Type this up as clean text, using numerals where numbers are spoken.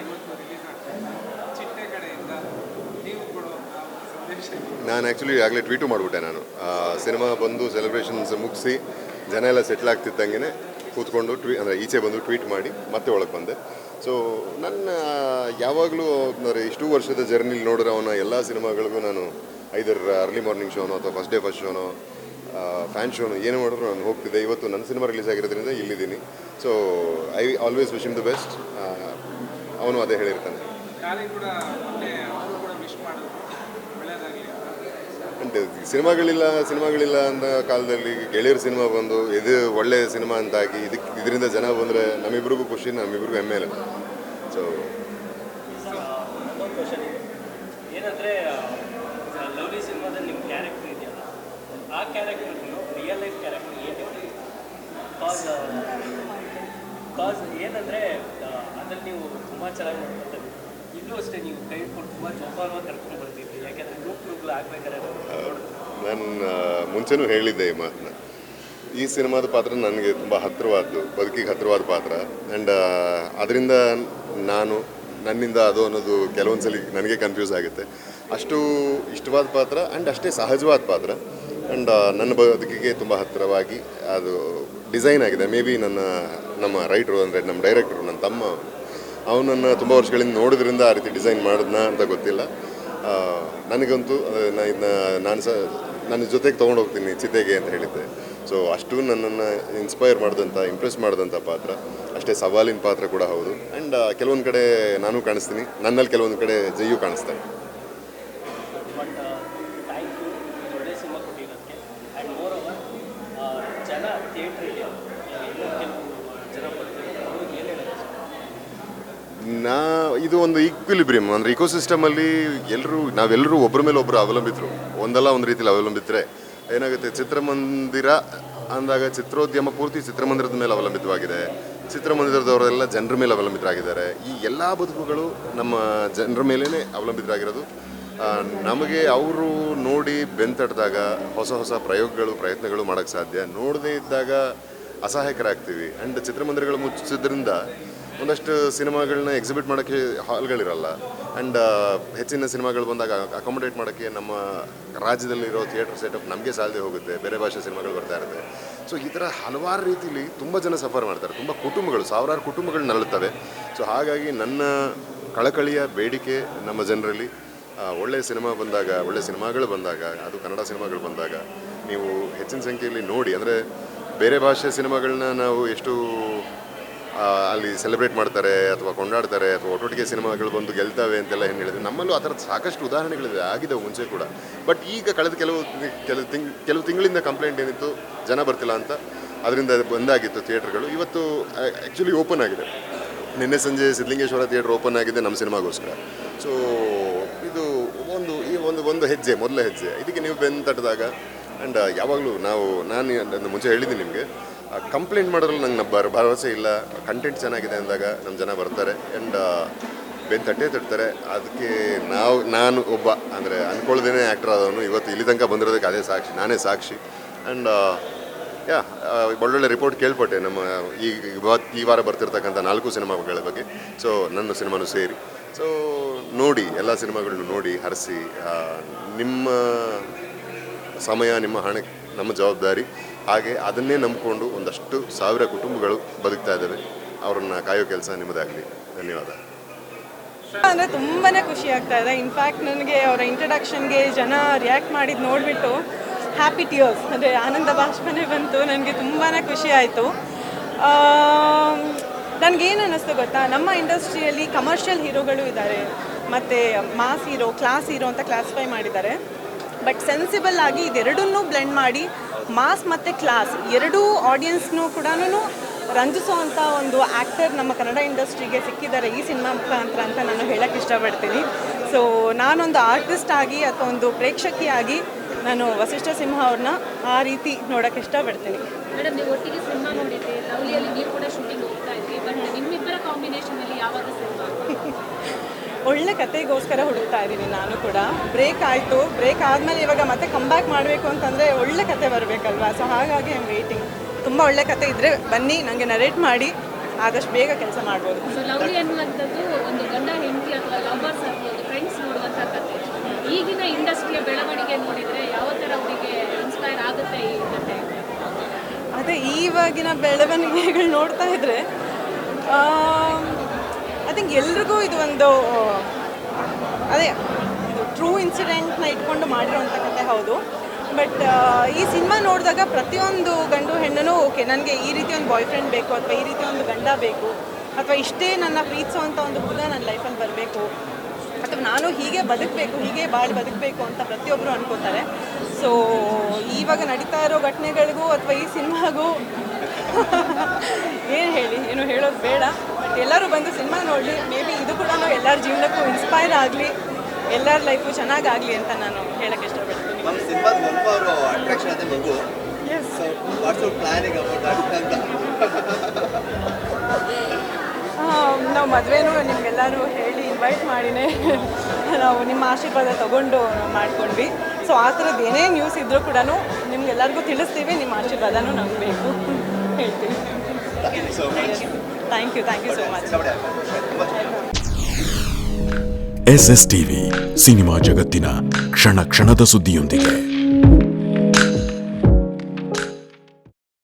ಇವತ್ತು ರಿಲೀಸ್ ಆಗ್ತಾ ಇದೆ. ಚಿಟ್ಟೆ ಕಡೆಯಿಂದ ನೀವು ಕೊಡೋ ಸಂದೇಶ ನಾನು ಆ್ಯಕ್ಚುಲಿ ಆಗಲೇ ಟ್ವೀಟು ಮಾಡಿಬಿಟ್ಟೆ. ನಾನು ಸಿನಿಮಾ ಬಂದು ಸೆಲೆಬ್ರೇಷನ್ಸ್ ಮುಗಿಸಿ ಜನ ಎಲ್ಲ ಸೆಟ್ಲ್ ಆಗ್ತಿದ್ದಂಗೆ ಕೂತ್ಕೊಂಡು ಅಂದರೆ ಈಚೆ ಬಂದು ಟ್ವೀಟ್ ಮಾಡಿ ಮತ್ತೆ ಒಳಗೆ ಬಂದೆ. ಸೊ ನನ್ನ ಯಾವಾಗಲೂ ಅಂದರೆ ಇಷ್ಟು ವರ್ಷದ ಜರ್ನಿಲಿ ನೋಡಿದ್ರೆ ಅವನ ಎಲ್ಲ ಸಿನಿಮಾಗಳಿಗೂ ನಾನು ಐದರ್ ಅರ್ಲಿ ಮಾರ್ನಿಂಗ್ ಶೋನೋ ಅಥವಾ ಫಸ್ಟ್ ಶೋನೋ ಫ್ಯಾನ್ ಶೋನು ಏನು ಮಾಡಿದ್ರು ನಾನು ಹೋಗ್ತಿದ್ದೆ. ಇವತ್ತು ನನ್ನ ಸಿನಿಮಾ ರಿಲೀಸ್ ಆಗಿರೋದ್ರಿಂದ ಇಲ್ಲಿದ್ದೀನಿ. So I always wish him the best. ಅವನು ಅದೇ ಹೇಳಿರ್ತಾನೆ. ಕೂಡ ಮೊನ್ನೆ ಅವರು ಕೂಡ ವಿಶ್ ಮಾಡಿದ್ರು ಒಳ್ಳೆಯದಾಗಲಿ ಅಂಡ್ ಸಿನಿಮಾಗಳಿಲ್ಲ ಅನ್ನೋ ಕಾಲದಲ್ಲಿ ಗೆಳೆಯರ ಸಿನಿಮಾ ಬಂದು ಇದು ಒಳ್ಳೆಯ ಸಿನಿಮಾ ಅಂತಾಗಿ ಇದರಿಂದ ಜನ ಬಂದರೆ ನಮ್ಮಿಬ್ರಿಗೂ ಖುಷಿ, ನಮ್ಮಿಬ್ರಿಗೂ ಹೆಮ್ಮೆ ಇಲ್ಲ. ಸೊ ಏನಂದರೆ ಲವ್ಲಿ ಸಿನಿಮಾದಲ್ಲಿ ನಿಮ್ಮ ಕ್ಯಾರೆಕ್ಟರ್ ಇದೆಯಲ್ಲ, ಆ ಕ್ಯಾರೆಕ್ಟರ್ನು ರಿಯಲ್ ಲೈಫ್ ಕ್ಯಾರೆಕ್ಟರ್ ಏನಿದೆ? ಕಾಸ್ ಏನಂದರೆ ಅದ್ರಲ್ಲಿ ನೀವು ತುಂಬ ಚೆನ್ನಾಗಿ ಮಾಡ್ಕೊಳ್ತೀವಿ. ಇಲ್ಲೂ ಅಷ್ಟೇ ನೀವು ಕೈ ಕೊಟ್ಟು ತುಂಬ ಜೋಪಾನವಾಗಿ ಕರ್ಕೊಂಡು ಬರ್ತಿದ್ವಿ. ಯಾಕೆಂದರೆ ಗ್ರೂಪ್ಗಳು ಆಗ್ಬೇಕಾದ್ರೆ ನಾನು ಮುಂಚೆನೂ ಹೇಳಿದ್ದೆ ಈ ಮಾತನ್ನ. ಈ ಸಿನಿಮಾದ ಪಾತ್ರ ನನಗೆ ತುಂಬ ಹತ್ತಿರವಾದ್ದು, ಬದುಕಿಗೆ ಹತ್ತಿರವಾದ ಪಾತ್ರ. ಆ್ಯಂಡ್ ಅದರಿಂದ ನನ್ನಿಂದ ಅದು ಅನ್ನೋದು ಕೆಲವೊಂದು ಸಲ ನನಗೆ ಕನ್ಫ್ಯೂಸ್ ಆಗುತ್ತೆ. ಅಷ್ಟು ಇಷ್ಟವಾದ ಪಾತ್ರ ಆ್ಯಂಡ್ ಅಷ್ಟೇ ಸಹಜವಾದ ಪಾತ್ರ. ಆ್ಯಂಡ್ ನನ್ನ ಬದುಕಿಗೆ ತುಂಬ ಹತ್ತಿರವಾಗಿ ಅದು ಡಿಸೈನ್ ಆಗಿದೆ. ಮೇ ಬಿ ನಮ್ಮ ರೈಟ್ರು ಅಂದರೆ ನಮ್ಮ ಡೈರೆಕ್ಟ್ರು ನನ್ನ ತಮ್ಮ, ಅವನನ್ನು ತುಂಬ ವರ್ಷಗಳಿಂದ ನೋಡೋದ್ರಿಂದ ಆ ರೀತಿ ಡಿಸೈನ್ ಮಾಡಿದ್ನ ಅಂತ ಗೊತ್ತಿಲ್ಲ. ನನಗಂತೂ ನನ್ನ ಜೊತೆಗೆ ತೊಗೊಂಡು ಹೋಗ್ತೀನಿ ಚಿತೆಗೆ ಅಂತ ಹೇಳಿದ್ದೆ. ಸೊ ಅಷ್ಟು ನನ್ನನ್ನು ಇಂಪ್ರೆಸ್ ಮಾಡಿದಂಥ ಪಾತ್ರ. ಅಷ್ಟೇ ಸವಾಲಿನ ಪಾತ್ರ ಕೂಡ ಹೌದು. ಆ್ಯಂಡ್ ಕೆಲವೊಂದು ಕಡೆ ನಾನು ಕಾಣಿಸ್ತೀನಿ, ನನ್ನಲ್ಲಿ ಕೆಲವೊಂದು ಕಡೆ ಜೈಯು ಕಾಣಿಸ್ತಾನೆ. ಬಟ್ ಥ್ಯಾಂಕ್ ಯು ಒಳ್ಳೆ ಸಿನಿಮಾ ಕೊಟ್ಟಿರೋದಕ್ಕೆ. ಆ್ಯಂಡ್ ಮೋರ್ ಓವರ್ ಜನ ಥಿಯೇಟ್ರಿಗೆ ಕೆಲವು ಜನ ಬರ್ತಾರೆ, ಅವ್ರಿಗೆ ಏನು ಹೇಳೋದು? ಇದು ಒಂದು ಈಕ್ವಿಲಿಬ್ರಿಯಮ್ ಅಂದರೆ ಇಕೋಸಿಸ್ಟಮಲ್ಲಿ ನಾವೆಲ್ಲರೂ ಒಬ್ಬರ ಮೇಲೆ ಒಬ್ಬರು ಅವಲಂಬಿತರು. ಒಂದಲ್ಲ ಒಂದು ರೀತಿಯಲ್ಲಿ ಅವಲಂಬಿತರೆ ಏನಾಗುತ್ತೆ, ಚಿತ್ರಮಂದಿರ ಅಂದಾಗ ಚಿತ್ರೋದ್ಯಮ ಪೂರ್ತಿ ಚಿತ್ರಮಂದಿರದ ಮೇಲೆ ಅವಲಂಬಿತವಾಗಿದೆ. ಚಿತ್ರಮಂದಿರದವರೆಲ್ಲ ಜನರ ಮೇಲೆ ಅವಲಂಬಿತರಾಗಿದ್ದಾರೆ. ಈ ಎಲ್ಲ ಬದುಕುಗಳು ನಮ್ಮ ಜನರ ಮೇಲೇ ಅವಲಂಬಿತರಾಗಿರೋದು. ನಮಗೆ ಅವರು ನೋಡಿ ಬೆಂತಟ್ಟಿದಾಗ ಹೊಸ ಪ್ರಯತ್ನಗಳು ಮಾಡೋಕ್ಕೆ ಸಾಧ್ಯ. ನೋಡದೇ ಇದ್ದಾಗ ಅಸಹಾಯಕರಾಗ್ತೀವಿ. ಆ್ಯಂಡ್ ಚಿತ್ರಮಂದಿರಗಳು ಮುಚ್ಚಿದ್ರಿಂದ ಒಂದಷ್ಟು ಸಿನಿಮಾಗಳನ್ನ ಎಕ್ಸಿಬಿಟ್ ಮಾಡೋಕ್ಕೆ ಹಾಲ್ಗಳಿರಲ್ಲ. ಆ್ಯಂಡ್ ಹೆಚ್ಚಿನ ಸಿನಿಮಾಗಳು ಬಂದಾಗ ಅಕಾಮಡೇಟ್ ಮಾಡೋಕ್ಕೆ ನಮ್ಮ ರಾಜ್ಯದಲ್ಲಿರೋ ಥಿಯೇಟರ್ ಸೆಟಪ್ ನಮಗೆ ಸಾಲದೆ ಹೋಗುತ್ತೆ. ಬೇರೆ ಭಾಷೆ ಸಿನಿಮಾಗಳು ಬರ್ತಾ ಇರುತ್ತೆ. ಸೊ ಈ ಥರ ಹಲವಾರು ರೀತಿಲಿ ತುಂಬ ಜನ ಸಫರ್ ಮಾಡ್ತಾರೆ. ತುಂಬ ಕುಟುಂಬಗಳು, ಸಾವಿರಾರು ಕುಟುಂಬಗಳು ನರಳುತ್ತವೆ. ಸೊ ಹಾಗಾಗಿ ನನ್ನ ಕಳಕಳಿಯ ಬೇಡಿಕೆ ನಮ್ಮ ಜನರಲ್ಲಿ ಒಳ್ಳೆಯ ಸಿನಿಮಾಗಳು ಬಂದಾಗ ಅದು ಕನ್ನಡ ಸಿನಿಮಾಗಳು ಬಂದಾಗ ನೀವು ಹೆಚ್ಚಿನ ಸಂಖ್ಯೆಯಲ್ಲಿ ನೋಡಿ. ಅಂದರೆ ಬೇರೆ ಭಾಷೆ ಸಿನಿಮಾಗಳನ್ನ ನಾವು ಎಷ್ಟು ಅಲ್ಲಿ ಸೆಲೆಬ್ರೇಟ್ ಮಾಡ್ತಾರೆ ಅಥವಾ ಕೊಂಡಾಡ್ತಾರೆ ಅಥವಾ ಒಟ್ಟೊಟ್ಟಿಗೆ ಸಿನಿಮಾಗಳು ಬಂದು ಗೆಲ್ತವೆ ಅಂತೆಲ್ಲ ಏನು ಹೇಳಿದ್ರು. ನಮ್ಮಲ್ಲೂ ಆ ಥರದ ಸಾಕಷ್ಟು ಉದಾಹರಣೆಗಳಿದೆ, ಆಗಿದ್ದಾವೆ ಮುಂಚೆ ಕೂಡ. ಬಟ್ ಈಗ ಕಳೆದ ಕೆಲವು ತಿಂಗಳಿಂದ ಕಂಪ್ಲೇಂಟ್ ಏನಿತ್ತು, ಜನ ಬರ್ತಿಲ್ಲ ಅಂತ. ಅದರಿಂದ ಬಂದಾಗಿತ್ತು ಥಿಯೇಟ್ರ್ಗಳು. ಇವತ್ತು ಆ್ಯಕ್ಚುಲಿ ಓಪನ್ ಆಗಿದೆ. ನಿನ್ನೆ ಸಂಜೆ ಸಿದ್ಧಲಿಂಗೇಶ್ವರ ಥಿಯೇಟ್ರ್ ಓಪನ್ ಆಗಿದೆ ನಮ್ಮ ಸಿನಿಮಾಗೋಸ್ಕರ. ಸೊ ಇದು ಒಂದು ಹೆಜ್ಜೆ, ಮೊದಲ ಹೆಜ್ಜೆ. ಇದಕ್ಕೆ ನೀವು ಬೆಂತಟ್ಟಿದಾಗ ಆ್ಯಂಡ್ ಯಾವಾಗಲೂ ನಾನು ಮುಂಚೆ ಹೇಳಿದ್ದೀನಿ ನಿಮಗೆ, ಕಂಪ್ಲೇಂಟ್ ಮಾಡೋದ್ರಲ್ಲಿ ನಂಗೆ ಭರವಸೆ ಇಲ್ಲ. ಕಂಟೆಂಟ್ ಚೆನ್ನಾಗಿದೆ ಅಂದಾಗ ನಮ್ಮ ಜನ ಬರ್ತಾರೆ ಆ್ಯಂಡ್ ತಟ್ತಾರೆ. ಅದಕ್ಕೆ ನಾನು ಒಬ್ಬ ಅಂದರೆ ಅಂದ್ಕೊಳ್ದೇನೆ ಆ್ಯಕ್ಟರ್ ಆದವನು ಇವತ್ತು ಇಲ್ಲಿ ತನಕ ಬಂದಿರೋದಕ್ಕೆ ನಾನೇ ಸಾಕ್ಷಿ. ಆ್ಯಂಡ್ ಒಳ್ಳೊಳ್ಳೆ ರಿಪೋರ್ಟ್ ಕೇಳ್ಪಟ್ಟೆ ನಮ್ಮ ಈ ವಾರ ಬರ್ತಿರ್ತಕ್ಕಂಥ 4 ಸಿನಿಮಾಗಳ ಬಗ್ಗೆ. ಸೊ ನನ್ನ ಸಿನಿಮಾನು ಸೇರಿ. ಸೊ ನೋಡಿ, ಎಲ್ಲ ಸಿನಿಮಾಗಳನ್ನು ನೋಡಿ ಹರಿಸಿ. ನಿಮ್ಮ ಸಮಯ, ನಿಮ್ಮ ಹಣ ನಮ್ಮ ಜವಾಬ್ದಾರಿ. ಹಾಗೆ ಅದನ್ನೇ ನಂಬಿಕೊಂಡು ಒಂದಷ್ಟು ಸಾವಿರ ಕುಟುಂಬಗಳು ಬದುಕ್ತಾ ಇದ್ದಾವೆ. ಅವ್ರನ್ನ ಕಾಯೋ ಕೆಲಸ ನಿಮ್ಮದಾಗಲಿ. ಧನ್ಯವಾದ. ಅಂದರೆ ತುಂಬಾ ಖುಷಿ ಆಗ್ತಾ ಇದೆ. ಇನ್ಫ್ಯಾಕ್ಟ್ ನನಗೆ ಅವರ ಇಂಟ್ರಡಕ್ಷನ್ಗೆ ಜನ ರಿಯಾಕ್ಟ್ ಮಾಡಿದ್ದು ನೋಡಿಬಿಟ್ಟು ಹ್ಯಾಪಿ ಟಿಯರ್ಸ್, ಅಂದರೆ ಆನಂದ ಬಾಷ್ಪನೇ ಬಂತು. ನನಗೆ ತುಂಬಾ ಖುಷಿ ಆಯಿತು. ನನಗೇನು ಅನ್ನಿಸ್ತು ಗೊತ್ತಾ, ನಮ್ಮ ಇಂಡಸ್ಟ್ರಿಯಲ್ಲಿ ಕಮರ್ಷಿಯಲ್ ಹೀರೋಗಳು ಇದ್ದಾರೆ ಮತ್ತು ಮಾಸ್ ಹೀರೋ, ಕ್ಲಾಸ್ ಹೀರೋ ಅಂತ ಕ್ಲಾಸಿಫೈ ಮಾಡಿದ್ದಾರೆ. ಬಟ್ ಸೆನ್ಸಿಬಲ್ ಆಗಿ ಇದೆರಡನ್ನೂ ಬ್ಲೆಂಡ್ ಮಾಡಿ ಮಾಸ್ ಮತ್ತು ಕ್ಲಾಸ್ ಎರಡೂ ಆಡಿಯನ್ಸ್ನೂ ಕೂಡ ರಂಜಿಸುವಂಥ ಒಂದು ಆ್ಯಕ್ಟರ್ ನಮ್ಮ ಕನ್ನಡ ಇಂಡಸ್ಟ್ರಿಗೆ ಸಿಕ್ಕಿದ್ದಾರೆ ಈ ಸಿನಿಮಾ ಮುಖಾಂತರ ಅಂತ ನಾನು ಹೇಳೋಕ್ಕೆ ಇಷ್ಟಪಡ್ತೀನಿ. ಸೊ ನಾನೊಂದು ಆರ್ಟಿಸ್ಟ್ ಆಗಿ ಅಥವಾ ಒಂದು ಪ್ರೇಕ್ಷಕಿಯಾಗಿ ನಾನು ವಸಿಷ್ಠ ಸಿಂಹ ಅವ್ರನ್ನ ಆ ರೀತಿ ನೋಡೋಕ್ಕೆ ಇಷ್ಟಪಡ್ತೀನಿ. ಮೇಡಮ್, ನೀವು ಒಟ್ಟಿಗೆ ಸಿನಿಮಾ ನೋಡಿದ್ರಿ, ಲವ್ಲಿಯಲ್ಲಿ ನೀವು ಕೂಡ ಶೂಟಿಂಗ್ ಹೋಗ್ತಾ ಇದ್ರಿ. ಬಟ್ ನಿಮ್ಮಿಬ್ಬರ ಕಾಂಬಿನೇಷನಲ್ಲಿ ಯಾವಾಗ ಸಿನಿಮಾ? ಒಳ್ಳೆ ಕತೆಗೋಸ್ಕರ ಹುಡುಕ್ತಾ ಇದ್ದೀನಿ ನಾನು ಕೂಡ. ಬ್ರೇಕ್ ಆಯಿತು, ಬ್ರೇಕ್ ಆದಮೇಲೆ ಇವಾಗ ಮತ್ತೆ ಕಮ್ಬ್ಯಾಕ್ ಮಾಡಬೇಕು ಅಂತಂದರೆ ಒಳ್ಳೆ ಕತೆ ಬರಬೇಕಲ್ವಾ. ಸೊ ಹಾಗಾಗಿ ಐ ಆಮ್ ವೇಟಿಂಗ್. ತುಂಬ ಒಳ್ಳೆ ಕತೆ ಇದ್ದರೆ ಬನ್ನಿ, ನನಗೆ ನರೇಟ್ ಮಾಡಿ, ಆದಷ್ಟು ಬೇಗ ಕೆಲಸ ಮಾಡ್ಬೋದು. ಸೊ ಲವ್ಲಿ ಅನ್ನುವಂಥದ್ದು ಒಂದು ಲವರ್ಸ್ ಆಗ್ಬೋದು, ಫ್ರೆಂಡ್ಸ್ ನೋಡುವಂಥ ಕಥೆ. ಈಗಿನ ಇಂಡಸ್ಟ್ರಿಯ ಬೆಳವಣಿಗೆ ನೋಡಿದರೆ ಯಾವ ಥರ ಅವರಿಗೆ ಇನ್ಸ್ಪೈರ್ ಆಗುತ್ತೆ ಈ ಕಥೆ? ಅದೇ ಇವಾಗಿನ ಬೆಳವಣಿಗೆಗಳು ನೋಡ್ತಾ ಇದ್ರೆ ಐ ಥಿಂಕ್ ಎಲ್ರಿಗೂ ಇದು ಒಂದು ಅದೇ ಒಂದು ಟ್ರೂ ಇನ್ಸಿಡೆಂಟ್ನ ಇಟ್ಕೊಂಡು ಮಾಡಿರೋಂಥ ಕಥೆ ಹೌದು. ಬಟ್ ಈ ಸಿನಿಮಾ ನೋಡಿದಾಗ ಪ್ರತಿಯೊಂದು ಗಂಡು ಹೆಣ್ಣು ಓಕೆ ನನಗೆ ಈ ರೀತಿ ಒಂದು ಬಾಯ್ ಫ್ರೆಂಡ್ ಬೇಕು, ಅಥವಾ ಈ ರೀತಿ ಒಂದು ಗಂಡ ಬೇಕು, ಅಥವಾ ಇಷ್ಟೇ ನನ್ನ ಪ್ರೀತಿಸೋವಂಥ ಒಂದು ಹುಡುಗ ನನ್ನ ಲೈಫಲ್ಲಿ ಬರಬೇಕು, ಅಥವಾ ನಾನು ಹೀಗೆ ಬದುಕಬೇಕು, ಹೀಗೆ ಬಾಳು ಬದುಕಬೇಕು ಅಂತ ಪ್ರತಿಯೊಬ್ಬರು ಅನ್ಕೋತಾರೆ. ಸೊ ಇವಾಗ ನಡೀತಾ ಇರೋ ಘಟನೆಗಳಿಗೂ ಅಥವಾ ಈ ಸಿನಿಮಾಗೂ ಏನು ಹೇಳಿ, ಏನು ಹೇಳೋದು ಬೇಡ. ಬಟ್ ಎಲ್ಲರೂ ಬಂದು ಸಿನಿಮಾ ನೋಡಲಿ. ಮೇ ಬಿ ಇದು ಕೂಡ ಎಲ್ಲರ ಜೀವನಕ್ಕೂ ಇನ್ಸ್ಪೈರ್ ಆಗಲಿ, ಎಲ್ಲರ ಲೈಫು ಚೆನ್ನಾಗಾಗಲಿ ಅಂತ ನಾನು ಹೇಳಕ್ಕೆ ಇಷ್ಟಪಡ್ತೀನಿ. ನಮ್ಮ ಸಿನಿಮಾದ ಒಂದು ಅಟ್ರಾಕ್ಷನ್ ಅದೇ ಮಗು. Yes, what's your planning about that ಅಂತ? ನಾವು ಮದುವೆನೂ ನಿಮಗೆಲ್ಲರೂ ಹೇಳಿ ಇನ್ವೈಟ್ ಮಾಡಿನೇ ನಾವು ನಿಮ್ಮ ಆಶೀರ್ವಾದ ತೊಗೊಂಡು ಮಾಡ್ಕೊಂಡ್ವಿ. ಸೊ ಆ ಥರದ್ದು ಏನೇ ನ್ಯೂಸ್ ಇದ್ದರೂ ಕೂಡ ನಿಮ್ಗೆಲ್ಲರಿಗೂ ತಿಳಿಸ್ತೀವಿ. ನಿಮ್ಮ ಆಶೀರ್ವಾದನೂ ನಮ್ಗೆ ಬೇಕು ಹೇಳ್ತೀವಿ. Thank you so much. SS TV ಸಿನಿಮಾ ಜಗತ್ತಿನ ಕ್ಷಣ ಕ್ಷಣದ ಸುದ್ದಿಯೊಂದಿಗೆ.